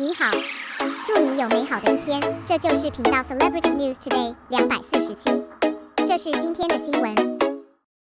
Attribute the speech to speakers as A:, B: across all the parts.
A: 你好，祝你有美好的一天。这就是频道 Celebrity News Today 247。这是今天的新闻。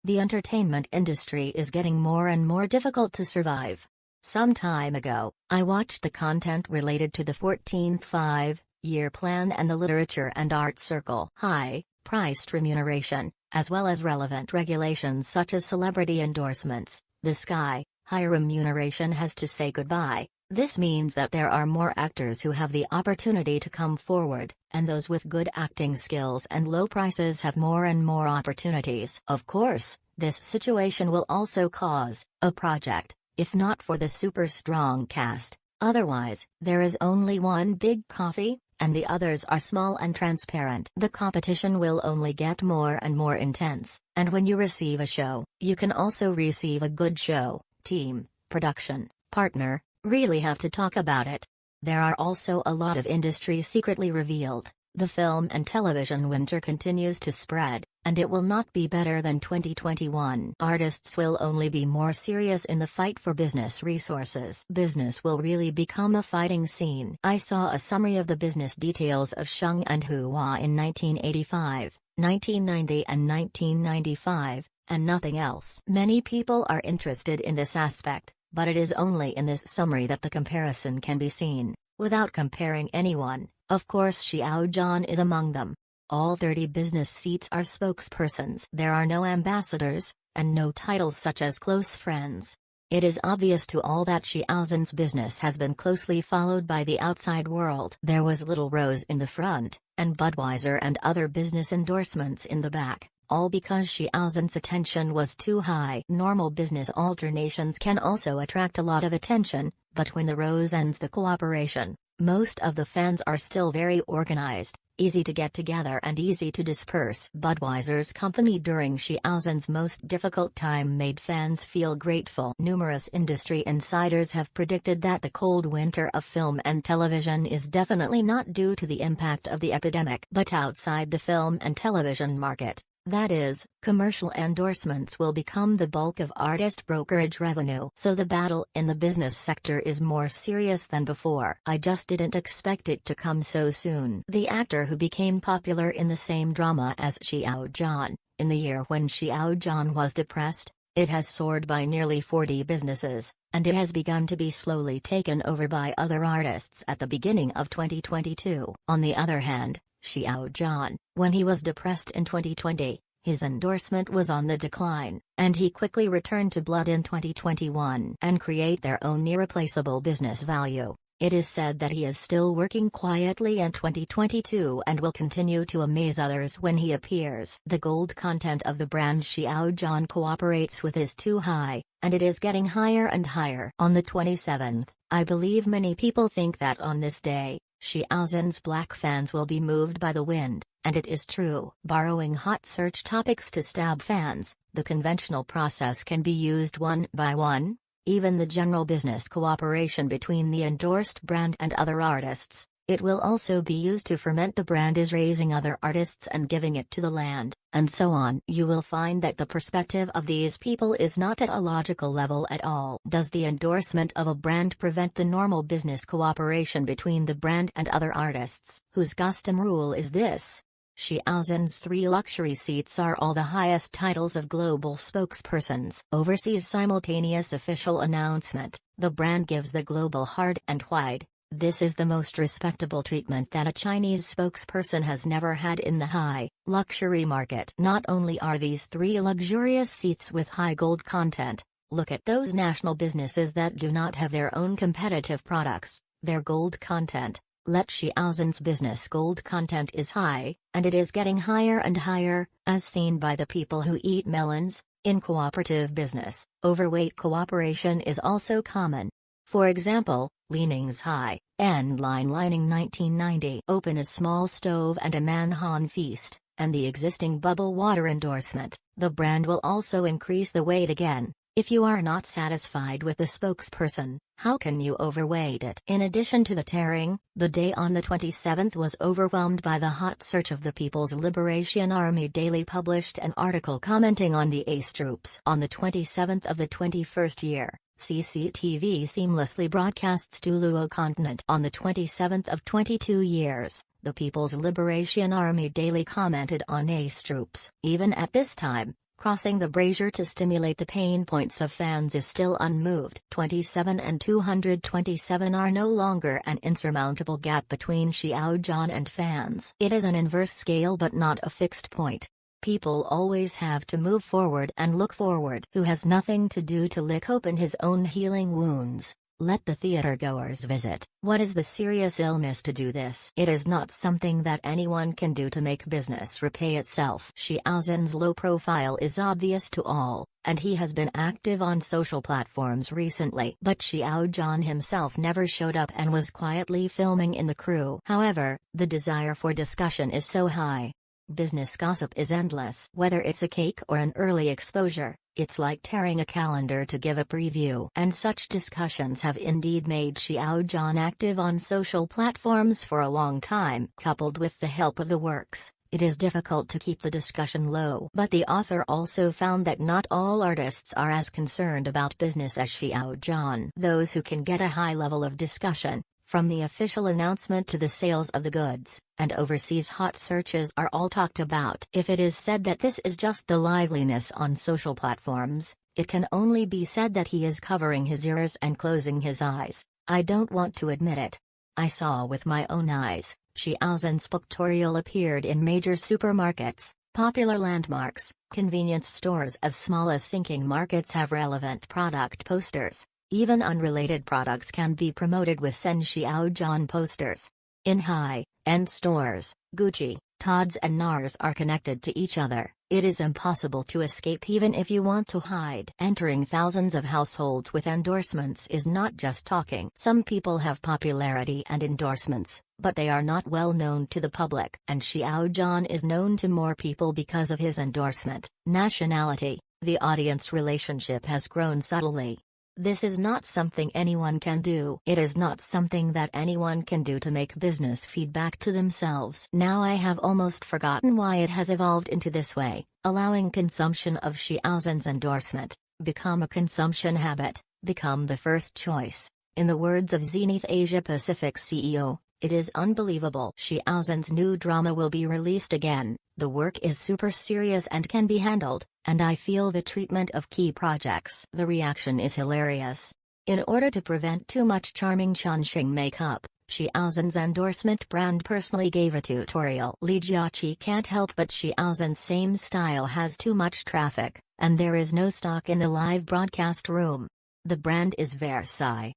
B: The entertainment industry is getting more and more difficult to survive. Some time ago, I watched the content related to the 14th five-year plan and the literature and art circle high-priced remuneration, as well as relevant regulations such as celebrity endorsements. The sky-high remuneration has to say goodbye. This means that there are more actors who have the opportunity to come forward, and those with good acting skills and low prices have more and more opportunities. Of course, this situation will also cause a project, if not for the super strong cast. Otherwise, there is only one big coffee, and the others are small and transparent. The competition will only get more and more intense, and when you receive a show, you can also receive a good show, team, production, partner, really have to talk about it. There are also a lot of industry secretly revealed. The film and television winter continues to spread, and it will not be better than 2021. Artists will only be more serious in the fight for business resources. Business will really become a fighting scene. I saw a summary of the business details of Sheng and Hua in 1985, 1990 and 1995, and nothing else. Many people are interested in this aspect, but it is only in this summary that the comparison can be seen, without comparing anyone. Of course Xiao Zhan is among them. All 30 business seats are spokespersons. There are no ambassadors, and no titles such as close friends. It is obvious to all that Xiao Zhan's business has been closely followed by the outside world. There was little Rose in the front, and Budweiser and other business endorsements in the back, all because Xiao Zhan's attention was too high. Normal business alternations can also attract a lot of attention, but when the rose ends the cooperation, most of the fans are still very organized, easy to get together and easy to disperse. Budweiser's company during Xiao Zhan's most difficult time made fans feel grateful. Numerous industry insiders have predicted that the cold winter of film and television is definitely not due to the impact of the epidemic, but outside the film and television market. That is, commercial endorsements will become the bulk of artist brokerage revenue. So the battle in the business sector is more serious than before. I just didn't expect it to come so soon. The actor who became popular in the same drama as Xiao Zhan, in the year when Xiao Zhan was depressed, it has soared by nearly 40 businesses, and it has begun to be slowly taken over by other artists at the beginning of 2022. On the other hand, Xiao Zhan, when he was depressed in 2020, his endorsement was on the decline, and he quickly returned to blood in 2021 and create their own irreplaceable business value. It is said that he is still working quietly in 2022 and will continue to amaze others when he appears. The gold content of the brand Xiao Zhan cooperates with is too high, and it is getting higher and higher. On the 27th, I believe many people think that on this day, Xiao Zhan's black fans will be moved by the wind, and it is true. Borrowing hot search topics to stab fans, the conventional process can be used one by one. Even the general business cooperation between the endorsed brand and other artists, it will also be used to ferment the brand is raising other artists and giving it to the land, and so on. You will find that the perspective of these people is not at a logical level at all. Does the endorsement of a brand prevent the normal business cooperation between the brand and other artists? Whose custom rule is this? Xiao Zhan's 3 luxury seats are all the highest titles of global spokespersons. Overseas simultaneous official announcement, the brand gives the global hard and wide. This is the most respectable treatment that a Chinese spokesperson has never had in the high luxury market. Not only are these 3 luxurious seats with high gold content, look at those national businesses that do not have their own competitive products, their gold content. Let Xiao Zhan's business gold content is high, and it is getting higher and higher, as seen by the people who eat melons. In cooperative business, overweight cooperation is also common. For example, Li-Ning's high-end line lining 1990 open a small stove and a Manhan feast, and the existing bubble water endorsement, the brand will also increase the weight again. If you are not satisfied with the spokesperson, how can you overweight it? In addition to the tearing, the day on the 27th was overwhelmed by the hot search of the People's Liberation Army Daily published an article commenting on the ace troops. On the 27th of the 21st year, CCTV seamlessly broadcasts to Luo continent on the 27th of 22 years. The People's Liberation Army daily commented on ACE troops. Even at this time, crossing the brazier to stimulate the pain points of fans is still unmoved. 27 and 227 are no longer an insurmountable gap between Xiao Zhan and fans. It is an inverse scale but not a fixed point. People always have to move forward and look forward. Who has nothing to do to lick open his own healing wounds? Let the theatergoers visit. What is the serious illness to do this? It is not something that anyone can do to make business repay itself. Xiao Zhan's low profile is obvious to all, and he has been active on social platforms recently. But Xiao Zhan himself never showed up and was quietly filming in the crew. However, the desire for discussion is so high. Business gossip is endless. Whether it's a cake or an early exposure, it's like tearing a calendar to give a preview. And such discussions have indeed made Xiao Zhan active on social platforms for a long time. Coupled with the help of the works, it is difficult to keep the discussion low. But the author also found that not all artists are as concerned about business as Xiao Zhan. Those who can get a high level of discussion, from the official announcement to the sales of the goods, and overseas hot searches are all talked about. If it is said that this is just the liveliness on social platforms, it can only be said that he is covering his ears and closing his eyes. I don't want to admit it. I saw with my own eyes. Xiao Zhan's pictorial appeared in major supermarkets, popular landmarks, convenience stores as small as sinking markets have relevant product posters. Even unrelated products can be promoted with Sen Xiao Zhan posters. In high-end stores, Gucci, Tod's and NARS are connected to each other. It is impossible to escape even if you want to hide. Entering thousands of households with endorsements is not just talking. Some people have popularity and endorsements, but they are not well known to the public. And Xiao Zhan is known to more people because of his endorsement. Nationality. The audience relationship has grown subtly. This is not something anyone can do. It is not something that anyone can do to make business feedback to themselves. Now I have almost forgotten why it has evolved into this way, allowing consumption of Xiao Zhan's endorsement, become a consumption habit, become the first choice. In the words of Zenith Asia Pacific CEO, it is unbelievable. Xiao Zhan's new drama will be released again. The work is super serious and can be handled, and I feel the treatment of key projects. The reaction is hilarious. In order to prevent too much charming Chongqing makeup, Xiao Zhan's endorsement brand personally gave a tutorial. Li Jiaqi can't help but Xiao Zhan's same style has too much traffic, and there is no stock in the live broadcast room. The brand is Versailles.